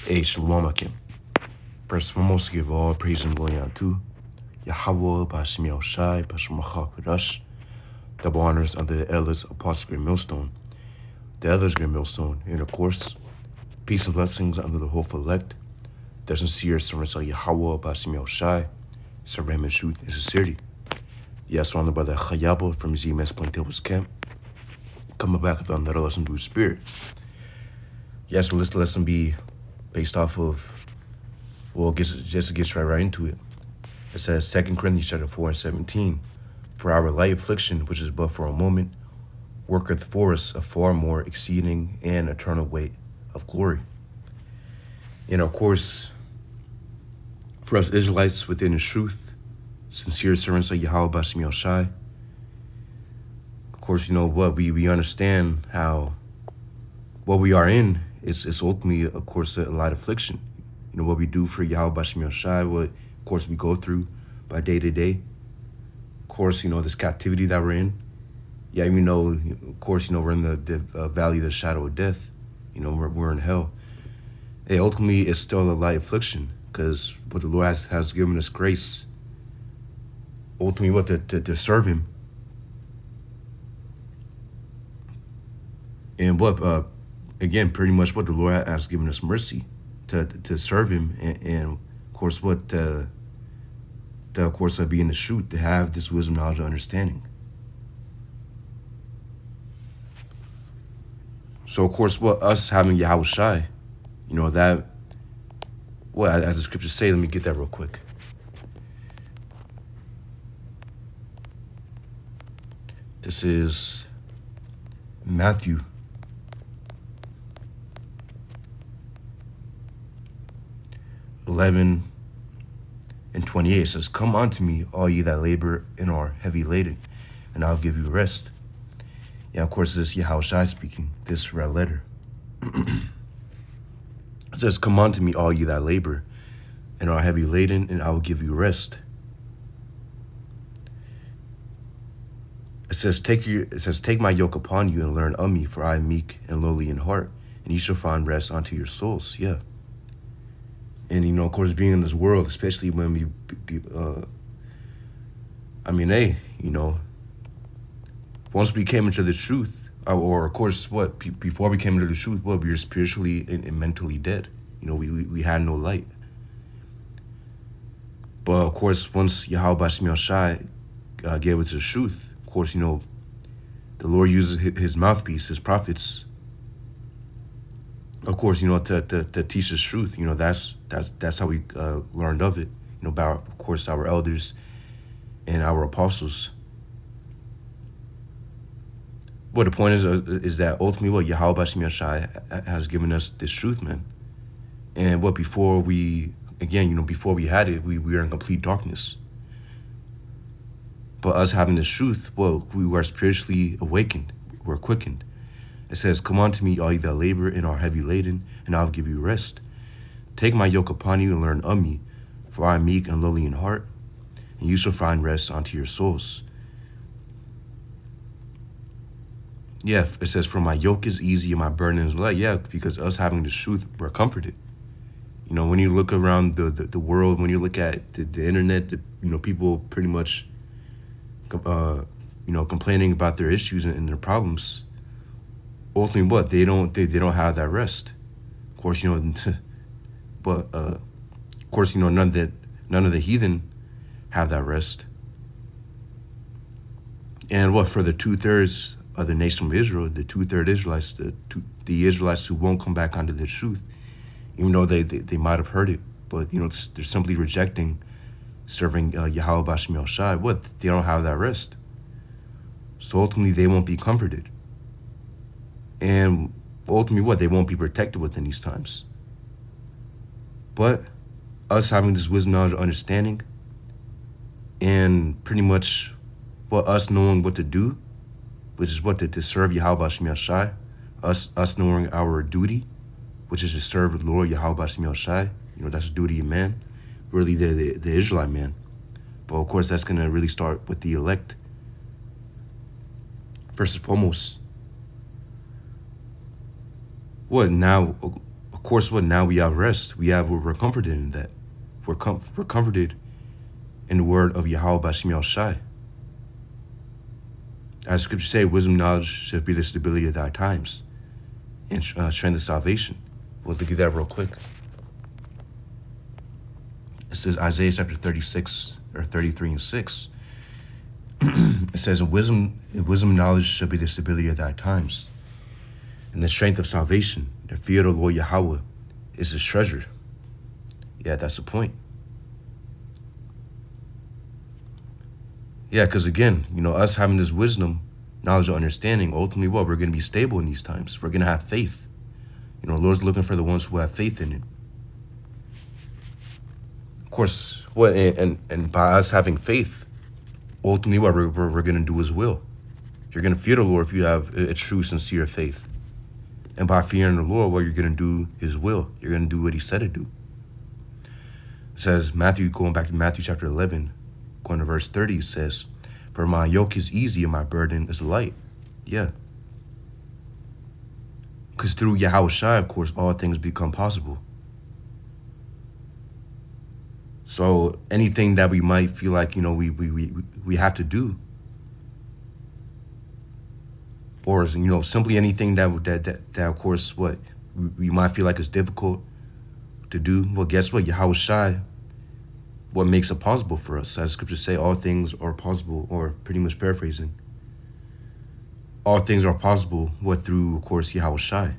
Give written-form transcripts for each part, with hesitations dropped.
Hey, Shalom Akim. First and foremost, give all praise and glory unto Yahweh, Bashim Yahushai, Bashim Kodash. Double honors under the elders, Apostle Great Millstone, the elders Great Millstone, and of course, peace and blessings under the hopeful elect, the sincere servants of Yahweh, Bashim Yahushai, servant in truth and sincerity. Yes, on the brother Chayabo from ZMS Point Tables Camp, coming back with another lesson through the Spirit. Yes, so this lesson be based off of, well, just to get right into it. It says 2 Corinthians chapter 4 and 17, for our light affliction, which is but for a moment, worketh for us a far more exceeding and eternal weight of glory. And of course, for us Israelites within the truth, sincere servants of Yahweh Bashim Yahushai, of course, you know what, we understand how what we are in is ultimately, of course, a light affliction. You know, what we do for Yahweh Bashim Yahushai, what, of course, we go through by day to day. Of course, you know, this captivity that we're in. Yeah, we know, of course, you know, we're in the valley of the shadow of death. You know, we're in hell. Hey, ultimately, it's still a light affliction because what the Lord has given us grace, ultimately, what, to serve Him. And what, again, pretty much what the Lord has given us mercy to serve Him. And of course, what, to of course, be in the truth, to have this wisdom, knowledge, and understanding. So, of course, what us having Yahushai, you know, that, well, as the scriptures say, let me get that real quick. This is Matthew 11 and 28. It says, come unto me, all ye that labor and are heavy laden, and I'll give you rest. Yeah, of course, this is Yahushai speaking, this red letter. It says, come unto me, all ye that labor and are heavy laden, and I will give you rest. It says, take my yoke upon you and learn of me, for I am meek and lowly in heart, and ye shall find rest unto your souls. Yeah. And, you know, of course, being in this world, especially when we, hey, you know, once we came into the truth, or of course, what, before we came into the truth, well, we were spiritually and mentally dead. You know, we had no light. But of course, once Yahweh Bashim Yahushai gave us the truth, of course, you know, the Lord uses his mouthpiece, his prophets, of course, you know, to teach us truth. You know, that's how we learned of it. You know, by, of course, our elders and our apostles. But the point is that ultimately what Yahweh Bashim Yahushai has given us this truth, man. And what before we, again, you know, before we had it, we were in complete darkness. But us having this truth, well, we were spiritually awakened, we're quickened. It says, come unto me, all ye that labor and are heavy laden, and I'll give you rest. Take my yoke upon you and learn of me, for I am meek and lowly in heart, and you shall find rest unto your souls. Yeah, it says, for my yoke is easy and my burden is light. Yeah, because us having the truth, we're comforted. You know, when you look around the world, when you look at the internet, you know, people pretty much, you know, complaining about their issues and their problems. Ultimately, what they don't have that rest. Of course, you know, but of course, you know, none of the heathen have that rest. And what, for the 2/3 of the nation of Israel, the 2/3 Israelites, the Israelites who won't come back onto the truth, even though they might have heard it, but you know, they're simply rejecting serving Yahweh Bashim Yahushai. What, they don't have that rest. So ultimately, they won't be comforted. And ultimately, what, they won't be protected within these times. But us having this wisdom, knowledge, understanding, and pretty much what, us knowing what to do, which is what, to serve Yahweh Bashim Yahushai, us knowing our duty, which is to serve the Lord Yahweh Bashim Yahushai. You know, that's the duty of man, really the Israelite man. But of course, that's going to really start with the elect. First and foremost, what now, of course, what now we have rest. We're comforted in that. We're comforted in the word of Yahweh Bashim Yal Shai. As scripture say, wisdom, knowledge should be the stability of thy times and strength of salvation. We'll look at that real quick. It says Isaiah chapter 36 or 33 and 6. It says, wisdom and knowledge shall be the stability of thy times and the strength of salvation. The fear of the Lord Yahweh is his treasure. Yeah, that's the point. Yeah, because again, us having this wisdom, knowledge, and understanding, ultimately what? We're going to be stable in these times. We're going to have faith. The Lord's looking for the ones who have faith in it. Of course, and by us having faith, ultimately what we're going to do his will. You're going to fear the Lord if you have a true, sincere faith. And by fearing the Lord, what you're going to do his will. You're going to do what he said to do. It says, going back to Matthew chapter 11, going to verse 30, it says, for my yoke is easy and my burden is light. Yeah. Because through Yahweh Shai, of course, all things become possible. So anything that we might feel like, we have to do, or simply anything that of course what we might feel like is difficult to do. Well, guess what? Yahweh Shai, what makes it possible for us? As scriptures say, all things are possible, or pretty much paraphrasing, all things are possible, what through, of course, Yahweh Shai.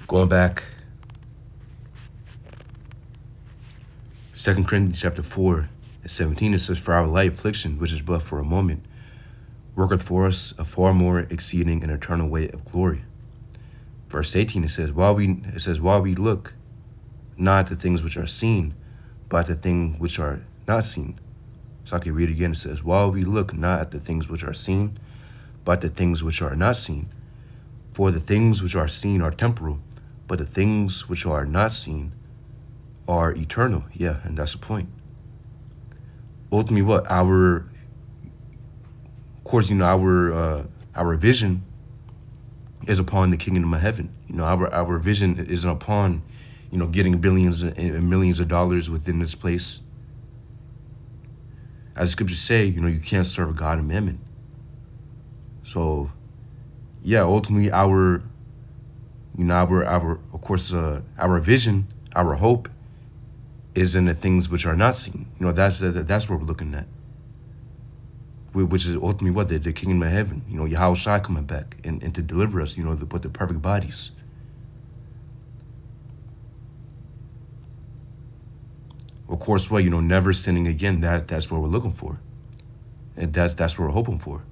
Going back, 2 Corinthians chapter 4 and 17, it says, for our light affliction, which is but for a moment, worketh for us a far more exceeding and eternal weight of glory. Verse 18, it says, while we look not at the things which are seen, but at the things which are not seen. So I can read it again. It says, while we look not at the things which are seen, but the things which are not seen. For the things which are seen are temporal, but the things which are not seen are eternal. Yeah, and that's the point. Ultimately, what? Of course, our vision is upon the kingdom of heaven. Our vision isn't upon, getting billions and millions of dollars within this place. As the scriptures say, you can't serve God and mammon. So, yeah, ultimately our vision, our hope is in the things which are not seen. That's what we're looking at. Which is ultimately what? The kingdom of heaven. Yahweh Shai coming back and to deliver us, with the perfect bodies. Of course, what? Never sinning again. That's what we're looking for. And that's what we're hoping for.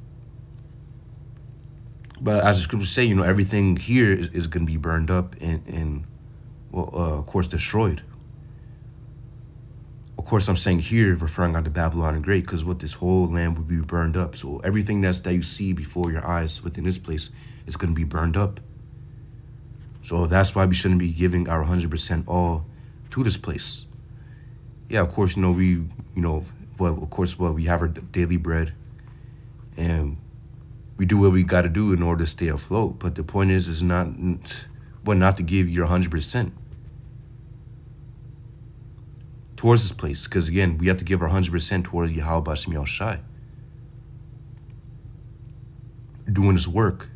But as the scriptures say, everything here is going to be burned up and of course, destroyed. Of course, I'm saying here, referring on to Babylon and Great, because what this whole land would be burned up. So everything that you see before your eyes within this place is going to be burned up. So that's why we shouldn't be giving our 100% all to this place. Yeah, of course, we have our daily bread, and we do what we got to do in order to stay afloat. But the point is not to give your 100% towards this place. Because again, we have to give our 100% towards Yahweh Bashim Yal Shai. Doing this work.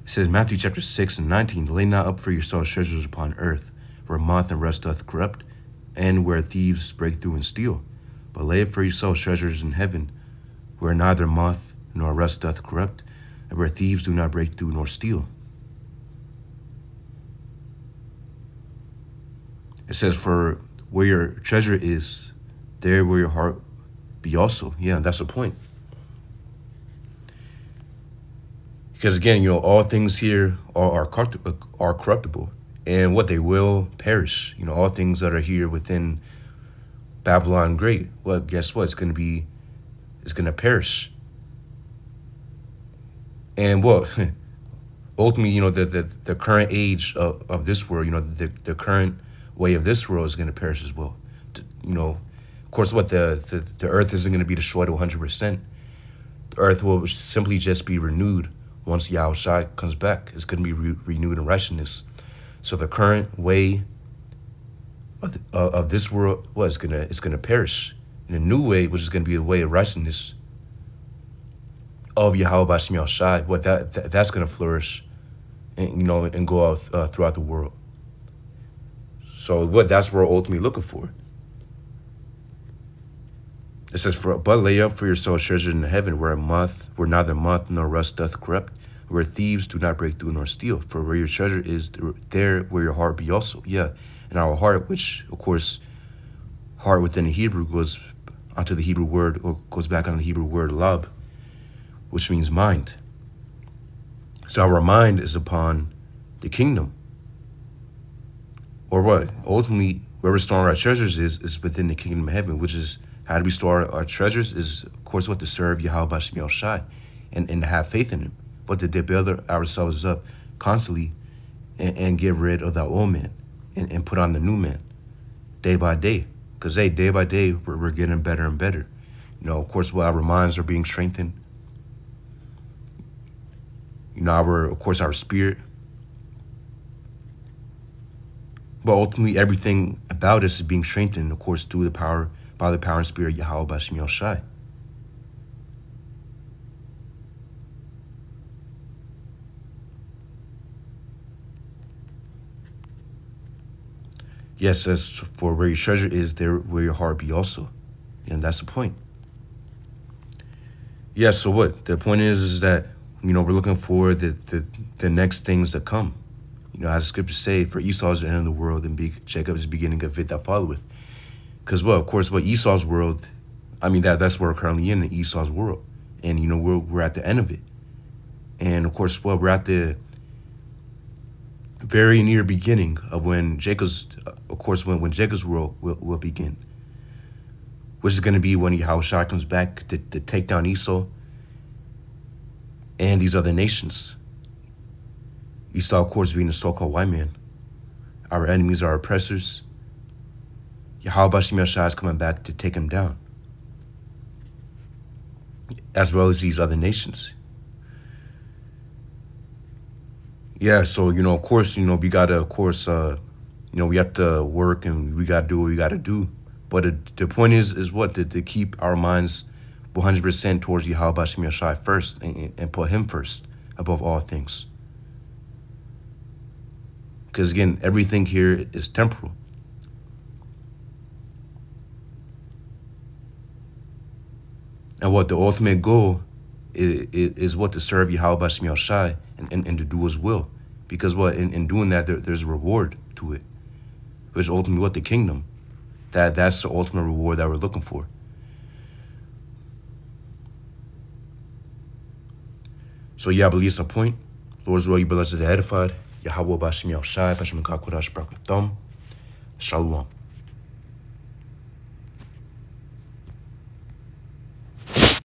It says, Matthew chapter 6 and 19, lay not up for yourselves treasures upon earth, where moth and rust doth corrupt, and where thieves break through and steal. But lay up for yourselves treasures in heaven, where neither moth nor rust doth corrupt, and where thieves do not break through nor steal. It says, for where your treasure is, there will your heart be also. Yeah, that's the point. Because again, all things here are corruptible, and what they will perish. All things that are here within Babylon Great, well, guess what? It's going to perish. And what? Ultimately, the current age of this world, the current way of this world is going to perish as well. of course, the earth isn't going to be destroyed 100%. The earth will simply just be renewed once Yahushua comes back. It's going to be renewed in righteousness. So the current way of this world it's gonna perish. And a new way, which is going to be a way of righteousness of Yahweh Bashim Yahushua, that's going to flourish, and go out throughout the world. So that's what we're ultimately looking for. It says, but lay up for yourselves treasure in heaven, where neither moth nor rust doth corrupt, where thieves do not break through nor steal. For where your treasure is, there will your heart be also. Yeah, and our heart, which, of course, heart within the Hebrew goes onto the Hebrew word, or goes back on the Hebrew word lab, which means mind. So our mind is upon the kingdom. Or what? Ultimately, where we're storing our treasures is within the kingdom of heaven, which is how do we store our treasures is, of course, what to serve Yahweh Bashim Yahushua and to have faith in him, but to build ourselves up constantly and get rid of the old man and put on the new man day by day. Because day by day, we're getting better and better. Of course, while our minds are being strengthened, our spirit. But ultimately, everything about us is being strengthened, of course, by the power and spirit of Yahweh Bashim Yahushua. Yes, as for where your treasure is, there will your heart be also. And that's the point. Yeah, so what? The point is that, we're looking for the next things that come. As the scriptures say, for Esau is the end of the world, and Jacob is the beginning of it that followeth. Because, of course, Esau's world, that's where we're currently in Esau's world. And, we're at the end of it. And, of course, we're at the very near beginning of when Jacob's world will begin. Which is going to be when Yahushua comes back to take down Esau and these other nations. Esau, of course, being the so-called white man. Our enemies, our oppressors. Yahweh Bashim Yahushua is coming back to take him down, as well as these other nations. Yeah, so, of course, we got to, of course, we have to work and we got to do what we got to do. But the point is what? To keep our minds 100% towards Yahweh Bashim Yahushua first and put him first above all things. Because, again, everything here is temporal. And what the ultimate goal is what? To serve Yahweh Bashim Yahushua and to do his will. Because in doing that, there's a reward to it. Which ultimately the kingdom. That's the ultimate reward that we're looking for. So yeah, I believe it's a point. Lord's will, you blessed and edified. Yahweh Bashim Yahushua, Bashim Kakodash Brakatham. Shalom.